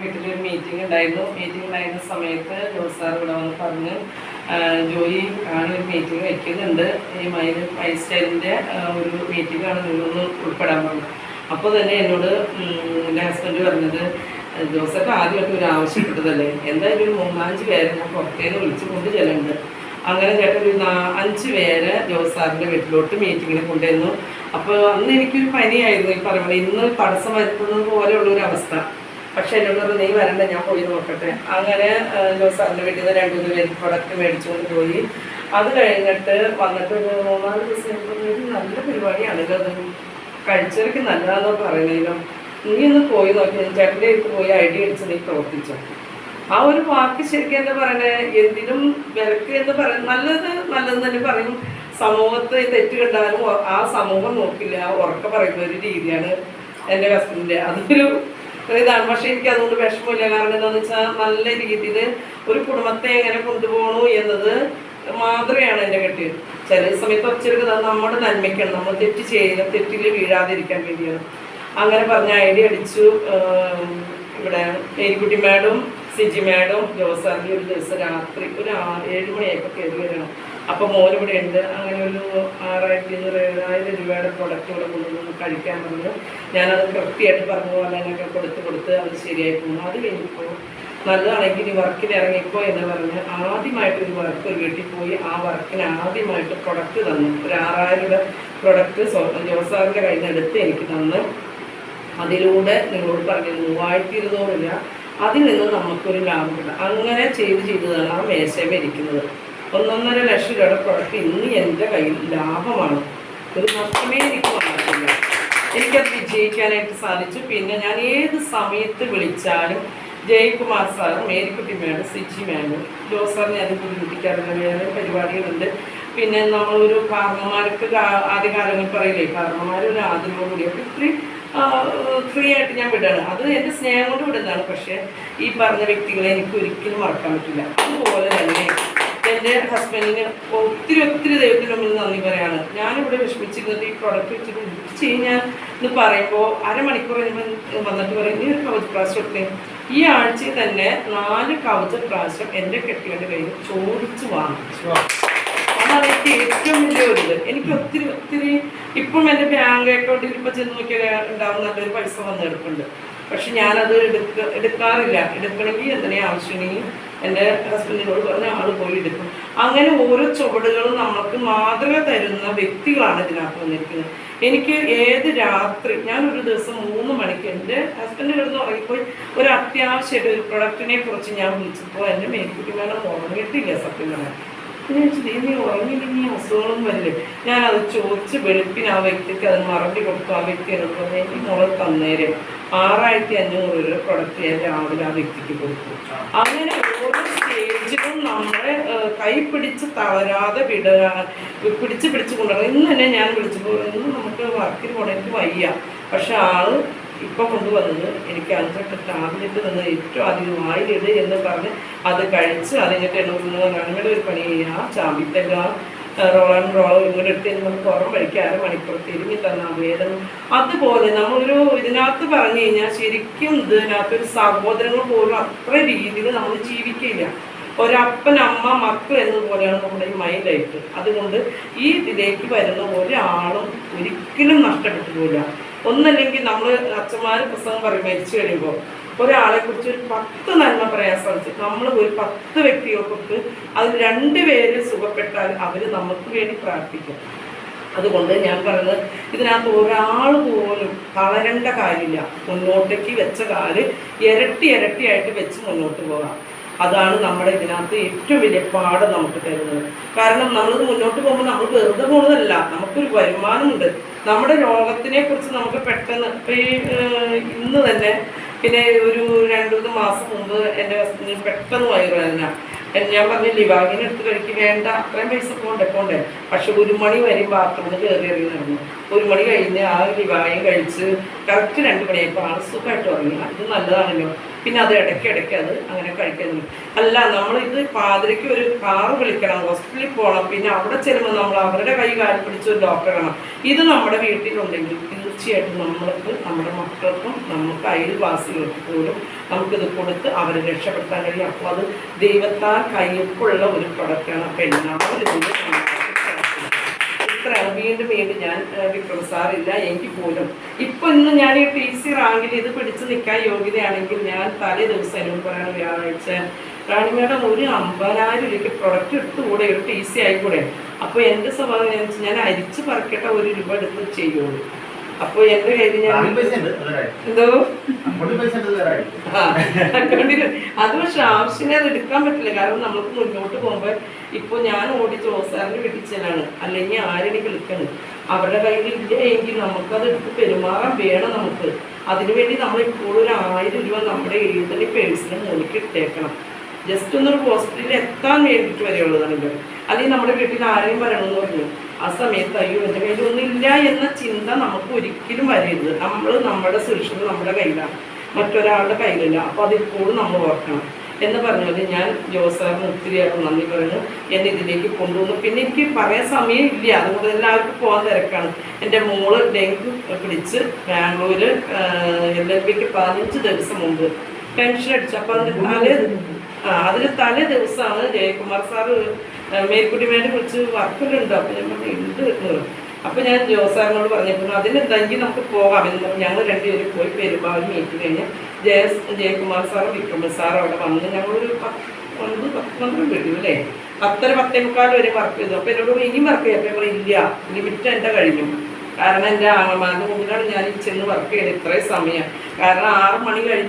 വീട്ടിലൊരു മീറ്റിംഗ് ഉണ്ടായിരുന്ന സമയത്ത് ജോസ് സാർ ഇവിടെ വന്ന് പറഞ്ഞ് ജോയി ആണ് ഒരു മീറ്റിംഗ് വയ്ക്കുന്നുണ്ട്, ഈ മൈൽ സ്റ്റൈലിൻ്റെ ഒരു മീറ്റിംഗാണ്, നിങ്ങളൊന്ന് ഉൾപ്പെടാൻ പറഞ്ഞു. അപ്പോൾ തന്നെ എന്നോട് എൻ്റെ ഹസ്ബൻഡ് പറഞ്ഞത്, ജോസഫ് ആദ്യമായിട്ട് ഒരു ആവശ്യപ്പെട്ടതല്ലേ, എന്തായാലും ഒരു 3-5 പേരെ ഞാൻ പുറത്തേന്ന് വിളിച്ച് കൊണ്ട് ചെല്ലുന്നുണ്ട്. അങ്ങനെ ചേട്ടൻ ഒരു 5 പേരെ ജോസ് സാറിൻ്റെ വീട്ടിലോട്ട് മീറ്റിങ്ങിന് കൊണ്ടുവന്നു. അപ്പോൾ അന്ന് എനിക്കൊരു പനിയായിരുന്നു, ഈ പറയുന്നത് ഇന്ന് തടസ്സം വരുത്തുന്നത് പോലെയുള്ളൊരു അവസ്ഥ. പക്ഷേ എന്നോട് പറഞ്ഞു, നീ വരണ്ട, ഞാൻ പോയി നോക്കട്ടെ. അങ്ങനെ ജോസ് സാറിൻ്റെ വീട്ടിൽ നിന്ന് 2-3 പേര് പ്രൊഡക്റ്റ് മേടിച്ചുകൊണ്ട് പോയി. അത് കഴിഞ്ഞിട്ട് വന്നിട്ട് ഒരു 3-4 ദിവസം നല്ല പരിപാടിയാണല്ലോ, അത് കഴിച്ചവർക്ക് നല്ലതാണെന്ന് പറയുന്നതിലും നീ ഒന്ന് പോയി നോക്കി, ചേട്ടൻ്റെ അടുത്ത് പോയി ഐഡിയ അടിച്ച് നീ പ്രവർത്തിച്ചോ. ആ ഒരു വാക്ക് ശരിക്കും എന്താ പറയുന്നത്, എന്തിനും വിലക്ക് എന്ന് പറയുന്നത് നല്ലത് തന്നെ പറയും. സമൂഹത്തെ തെറ്റ് കണ്ടാലും ആ സമൂഹം നോക്കില്ല, ഉറക്കെ പറയുന്ന ഒരു രീതിയാണ് എൻ്റെ ഹസ്ബൻഡിൻ്റെ. അതൊരു ഇതാണ്. പക്ഷെ എനിക്ക് അതുകൊണ്ട് വിഷമമില്ല. കാരണം എന്താണെന്ന് വെച്ചാൽ നല്ല രീതിയിൽ ഒരു കുടുംബത്തെ എങ്ങനെ കൊണ്ടുപോകണു എന്നത് മാതൃകയാണ് എൻ്റെ കെട്ടിയത്. ചില സമയത്ത് ഒച്ചെടുക്കുന്നത് നമ്മുടെ നന്മയ്ക്കാണ്, നമ്മൾ തെറ്റിൽ വീഴാതിരിക്കാൻ വേണ്ടിയാണ്. അങ്ങനെ പറഞ്ഞ ഐഡിയ അടിച്ചു. ഇവിടെ മേരിക്കുട്ടി മാഡും സിജി മാഡം ജോസ് സാറിൻ്റെ ഒരു ദിവസം രാത്രി ഒരു 7 മണിയായപ്പോൾ കയറി വരണം. അപ്പോൾ മോനിവിടെ ഉണ്ട്. അങ്ങനെ ഒരു 6,500-7,000 രൂപയുടെ പ്രൊഡക്റ്റ് ഇവിടെ കൊണ്ടുവന്ന് കഴിക്കാൻ പറഞ്ഞു. ഞാനത് കൃത്യമായിട്ട് പറഞ്ഞ പോലെ എന്നൊക്കെ കൊടുത്ത് അത് ശരിയായി പോകുന്നു. അത് കഴിഞ്ഞപ്പോൾ നല്ലതാണെങ്കിൽ ഈ വർക്കിന് ഇറങ്ങിക്കോ എന്ന് പറഞ്ഞ് ആദ്യമായിട്ടൊരു വർക്ക് ഒരു വീട്ടിൽ പോയി ആ വർക്കിന് ആദ്യമായിട്ട് പ്രൊഡക്റ്റ് തന്നു. ഒരു 6,000 രൂപ പ്രൊഡക്റ്റ് ജോസ് സാറിൻ്റെ കയ്യിൽ നിന്ന് എടുത്ത് എനിക്ക് തന്ന്, അതിലൂടെ നിങ്ങളോട് പറഞ്ഞത് 3,200 രൂപ അതിൽ നിന്ന് നമുക്കൊരു ലാഭം കിട്ടും. അങ്ങനെ ചെയ്തതാണ് ആ മേശമേ ഇരിക്കുന്നത്. 1.5 ലക്ഷം രൂപയുടെ പ്രൊഡക്റ്റ് ഇന്ന് എൻ്റെ കയ്യിൽ ലാഭമാണ്. ഒരു നഷ്ടമേ എനിക്ക് വന്നിട്ടില്ല. എനിക്കത് വിജയിക്കാനായിട്ട് സാധിച്ചു. പിന്നെ ഞാൻ ഏത് സമയത്ത് വിളിച്ചാലും Jayakumar sir, Marykutty madam, Siji madam, Jose സാറിനെ അത് ബുദ്ധിമുട്ടിക്കാറുള്ള വേറെ പരിപാടികളുണ്ട്. പിന്നെ നമ്മളൊരു കാരണന്മാർക്ക് ആദ്യകാലങ്ങളിൽ പറയില്ലേ, കാരണന്മാർ ഒരു ആദ്യമോടുകൂടി അപ്പോൾ ഇത്രയും ഫ്രീ ആയിട്ട് ഞാൻ വിടുകയാണ്. അത് എൻ്റെ സ്നേഹം കൊണ്ട് വിടുന്നതാണ്. പക്ഷേ ഈ പറഞ്ഞ വ്യക്തികളെ എനിക്ക് ഒരിക്കലും മറക്കാൻ പറ്റില്ല. അതുപോലെ തന്നെ എൻ്റെ ഹസ്ബൻഡിന് ഒത്തിരി ദൈവത്തിന് മുമ്പിൽ നന്ദി പറയാണ്. ഞാനിവിടെ വിഷമിച്ചിരുന്നിട്ട് ഈ പ്രോഡക്റ്റ് വെച്ചിട്ട് ചെയ്യാൻ എന്ന് പറയുമ്പോൾ അരമണിക്കൂർ വന്നിട്ട് പറയും, നീ ഒരു കവച പ്രാവശ്യം എടുത്തേ. ഈ ആഴ്ചയിൽ തന്നെ 4 കവച പ്രാവശ്യം എൻ്റെ കെട്ടിയുടെ കയ്യിൽ ചോദിച്ച് വാങ്ങിച്ചു. അതാണ് എനിക്ക് ഏറ്റവും വലിയ ഒരിത്. എനിക്ക് ഒത്തിരി ഇപ്പം എൻ്റെ ബാങ്ക് അക്കൗണ്ടിൽ ഇപ്പോൾ ചെന്ന് നോക്കിയാൽ ഉണ്ടാവും നല്ലൊരു പൈസ വന്ന് എടുക്കുന്നുണ്ട്. പക്ഷെ ഞാനത് എടുക്കാറില്ല. എടുക്കണമെങ്കിൽ എന്തിനാ ആവശ്യമുണ്ടെങ്കിൽ എൻ്റെ ഹസ്ബൻഡിനോട് പറഞ്ഞ ആൾ പോയി എടുക്കും. അങ്ങനെ ഓരോ ചുവടുകളും നമുക്ക് മാതൃക തരുന്ന വ്യക്തികളാണ് ഇതിനകത്ത് വന്നിരിക്കുന്നത്. എനിക്ക് ഏത് രാത്രി ഞാനൊരു ദിവസം 3 മണിക്ക് എൻ്റെ ഹസ്ബൻഡ് കിടന്ന് ഉറങ്ങിപ്പോയി ഒരു അത്യാവശ്യമായിട്ട് ഒരു പ്രൊഡക്റ്റിനെ കുറിച്ച് ഞാൻ വിളിച്ചപ്പോൾ എൻ്റെ മേൽക്കുട്ടി മേളം ഉറങ്ങിയിട്ടില്ല. സത്യം പറഞ്ഞാൽ നീ ഉറങ്ങിയില്ലെങ്കിൽ അസുഖങ്ങളും വരില്ലേ. ഞാനത് ചോദിച്ച് വെളുപ്പിന് ആ വ്യക്തിക്ക് അത് മറുപടി കൊടുക്കും. ആ വ്യക്തി എന്നോട് പറഞ്ഞു, എനിക്ക് മുളക് തന്നേരെ 6,500 രൂപ പ്രൊഡക്റ്റ് ഞാൻ രാവിലെ ആ വ്യക്തിക്ക് കൊടുക്കും. അങ്ങനെ ഓരോ സ്റ്റേജിലും നമ്മളെ കൈ പിടിച്ച് തളരാതെ പിടിച്ച് കൊണ്ടുവരണം. ഇന്ന് തന്നെ ഞാൻ വിളിച്ചപ്പോൾ ഇന്ന് നമുക്ക് വർക്കിന് പോകണം, എനിക്ക് വയ്യ. പക്ഷെ ആള് ഇപ്പോൾ കൊണ്ടുവന്നത് എനിക്ക് 5 ടാബ്ലറ്റ് നിന്ന് ഏറ്റവും അധികം വായിലിട് എന്ന് പറഞ്ഞ് അത് കഴിച്ച് അത് കഴിഞ്ഞിട്ട് എന്നോട് അങ്ങനെ ഒരു പണി ചെയ്യുക, ചാമ്പിത്തല്ല റോളോ ഇങ്ങോട്ട് എടുത്ത് നമ്മൾ പുറം വഴിക്ക് 1/2 മണിക്കൂർ തിരുമ്മി തന്ന വേദന. അതുപോലെ നമ്മളൊരു ഇതിനകത്ത് പറഞ്ഞു കഴിഞ്ഞാൽ ശരിക്കും ഇതിനകത്തൊരു സഹോദരങ്ങൾ പോലും അത്ര രീതിയിൽ നമ്മൾ ജീവിക്കില്ല. ഒരപ്പൻ അമ്മ മക്കൾ എന്നതുപോലെയാണ് നമ്മുടെ ഈ മൈൻഡ് ലൈഫ്. അതുകൊണ്ട് ഈ ഇതിലേക്ക് വരുന്ന ഒരാളും ഒരിക്കലും നഷ്ടപ്പെട്ടു പോകില്ല. ഒന്നല്ലെങ്കിൽ നമ്മൾ അച്ഛന്മാർ പുസ്തകം പറയും, മരിച്ചു കഴിയുമ്പോൾ ഒരാളെ കുറിച്ച് ഒരു 10 നന്മ പറയാൻ സാധിച്ചു. നമ്മൾ ഒരു 10 വ്യക്തികൾക്ക് അതിൽ 2 പേര് സുഖപ്പെട്ടാൽ അവർ നമുക്ക് വേണ്ടി പ്രാർത്ഥിക്കും. അതുകൊണ്ട് ഞാൻ പറയുന്നത് ഇതിനകത്ത് ഒരാൾ പോലും തളരേണ്ട കാര്യമില്ല. മുന്നോട്ടേക്ക് വെച്ച കാല് ഇരട്ടിയായിട്ട് വെച്ച് മുന്നോട്ട് പോകാം. അതാണ് നമ്മുടെ ഇതിനകത്ത് ഏറ്റവും വലിയ പാഠം നമുക്ക് തരുന്നത്. കാരണം നമ്മളിത് മുന്നോട്ട് പോകുമ്പോൾ നമ്മൾ വെറുതെ പോകുന്നതല്ല, നമുക്കൊരു വരുമാനമുണ്ട്. നമ്മുടെ രോഗത്തിനെ കുറിച്ച് നമുക്ക് പെട്ടെന്ന് ഇന്ന് തന്നെ പിന്നെ ഒരു 2-3 മാസം മുമ്പ് എൻ്റെ ഹസ്ബൻഡിന് പെട്ടെന്ന് വയറുവേദന. ഞാൻ പറഞ്ഞു ലിവാഗിന് എടുത്ത് കഴിക്കുക, വേണ്ട അത്രയും പൈസ പോണ്ടേ. പക്ഷെ 1 മണി വരെയും ബാത്റൂമിൽ കയറി നടന്നു. 1 മണി കഴിഞ്ഞ് ആ ലിവായും കഴിച്ച് കറക്റ്റ് 2 മണിയായപ്പോൾ ആൾ സുഖമായിട്ട് ഉറങ്ങി. അത് നല്ലതാണല്ലോ. പിന്നെ അത് ഇടയ്ക്ക് അത് അങ്ങനെ കഴിക്കുന്നു. അല്ല, നമ്മളിത് പാതിരയ്ക്ക് ഒരു കാറ് വിളിക്കണം, ഹോസ്പിറ്റലിൽ പോകണം, പിന്നെ അവിടെ ചെല്ലുമ്പോൾ നമ്മൾ അവരുടെ കൈ കാലം പിടിച്ച് ഒരു ഡോക്ടറെ കാണാം. ഇത് നമ്മുടെ വീട്ടിലുണ്ടെങ്കിൽ തീർച്ചയായിട്ടും നമ്മൾക്ക് നമ്മുടെ മക്കൾക്കും നമുക്ക് അയൽവാസികൾക്ക് പോലും നമുക്കിത് കൊടുത്ത് അവരെ രക്ഷപ്പെടുത്താൻ കഴിയും. അപ്പോൾ അത് ദൈവത്താൽ കയ്യൊപ്പുള്ള ഒരു പ്രൊഡക്റ്റാണ്. അപ്പോൾ എല്ലാവരും ഇതിൻ്റെ ഇത്രയാണ്. വീണ്ടും വീണ്ടും ഞാൻ വിക്രം സാറില്ല എങ്കിൽ പോലും ഇപ്പം ഇന്ന് ഞാൻ ഈ PC റാങ്കിൽ ഇത് പിടിച്ച് നിൽക്കാൻ യോഗ്യതയാണെങ്കിൽ ഞാൻ തലേ ദിവസം എന്നോട് പറയണ വ്യാഴാഴ്ച റാണി മേഡം ഒരു 50,000 രൂപയ്ക്ക് പ്രൊഡക്റ്റ് എടുത്തുകൂടെ, ഒരു PC ആയിക്കൂടെ? അപ്പോൾ എൻ്റെ സ്വഭാവം ഞാൻ അരിച്ച് പറക്കട്ടെ, 1 രൂപ എടുത്ത് ചെയ്യുള്ളൂ. അപ്പോൾ എൻ്റെ കയ്യിൽ ഞാൻ എന്തോ അക്കൗണ്ടിൽ അത് പക്ഷെ ആവശ്യത്തിന് അത് എടുക്കാൻ പറ്റില്ല. കാരണം നമുക്ക് മുന്നോട്ട് പോകുമ്പോൾ ഇപ്പോൾ ഞാൻ ഓടിച്ച് ഓസാറിന് വെട്ടിച്ചലാണ്, അല്ലെങ്കിൽ ആരെനിക്ക് വിളിക്കണം, അവരുടെ കയ്യിൽ ഇല്ല എങ്കിൽ നമുക്കത് എടുത്ത് പെരുമാറാൻ വേണം. നമുക്ക് അതിനുവേണ്ടി നമ്മളിപ്പോൾ ഒരു 1000 രൂപ നമ്മുടെ ഏതൊരു പേഴ്സിന് മുന്നിലേക്ക് ഇട്ടേക്കണം. ജസ്റ്റ് ഒന്നൊരു ഹോസ്പിറ്റലിൽ എത്താൻ വേണ്ടിയിട്ട് വരെയുള്ളതാണല്ലോ. അല്ലെങ്കിൽ നമ്മുടെ വീട്ടിൽ ആരെയും വരണമെന്ന് പറഞ്ഞു ആ സമയത്ത് അയ്യോ എൻ്റെ കയ്യിലൊന്നുമില്ല എന്ന ചിന്ത നമുക്ക് ഒരിക്കലും വരരുത്. നമ്മുടെ സുരക്ഷിത നമ്മുടെ കയ്യിലാണ്, മറ്റൊരാളുടെ കയ്യിലില്ല. അപ്പോൾ അതിപ്പോഴും നമ്മൾ ഓർക്കണം എന്ന് പറഞ്ഞത് ഞാൻ ജോസാറിന് ഒത്തിരിയേറെ നന്ദി പറഞ്ഞു. എന്നെ ഇതിലേക്ക് കൊണ്ടുവന്നു. പിന്നെ എനിക്ക് പറയാൻ സമയമില്ല, അതുകൊണ്ട് എല്ലാവർക്കും പോകാൻ തിരക്കാണ്. എൻ്റെ മോള് ഡെങ്കു പിടിച്ച് ബാംഗ്ലൂര് LLBക്ക് 15 ദിവസം മുമ്പ് ടെൻഷൻ അടിച്ചു. അപ്പോൾ അതിന് തലേ ദിവസമാണ് ജയകുമാർ സാറ് മേൽക്കുട്ടിമേനെ കുറിച്ച് വർക്കിലുണ്ട്. അപ്പോൾ ഞാൻ ഉണ്ട്. അപ്പോൾ ഞാൻ ജോസാറിനോട് പറഞ്ഞപ്പോൾ അതിനെന്തെങ്കിൽ നമുക്ക് പോകാം എന്ന് ഞങ്ങൾ രണ്ടുപേരും പോയി പെരുമാറി മീറ്റ് കഴിഞ്ഞ് ജയകുമാർ സാറും വിക്രമൻ സാറും അവിടെ വന്ന് ഞങ്ങളൊരു 10-12 വരും അല്ലേ, 10-10:45 വരെ വർക്ക് ചെയ്തു. അപ്പോൾ എന്നോട് ഇനി വർക്ക് ചെയ്യാം. അപ്പോൾ ഇല്ല, ലിമിറ്റ് എൻ്റെ കഴിഞ്ഞു. കാരണം എൻ്റെ ആങ്ങമാരുടെ മുമ്പിലാണ് ഞാൻ ചെന്ന് വർക്ക് ചെയ്തത് ഇത്രയും സമയം. കാരണം 6 മണി കഴിഞ്ഞ്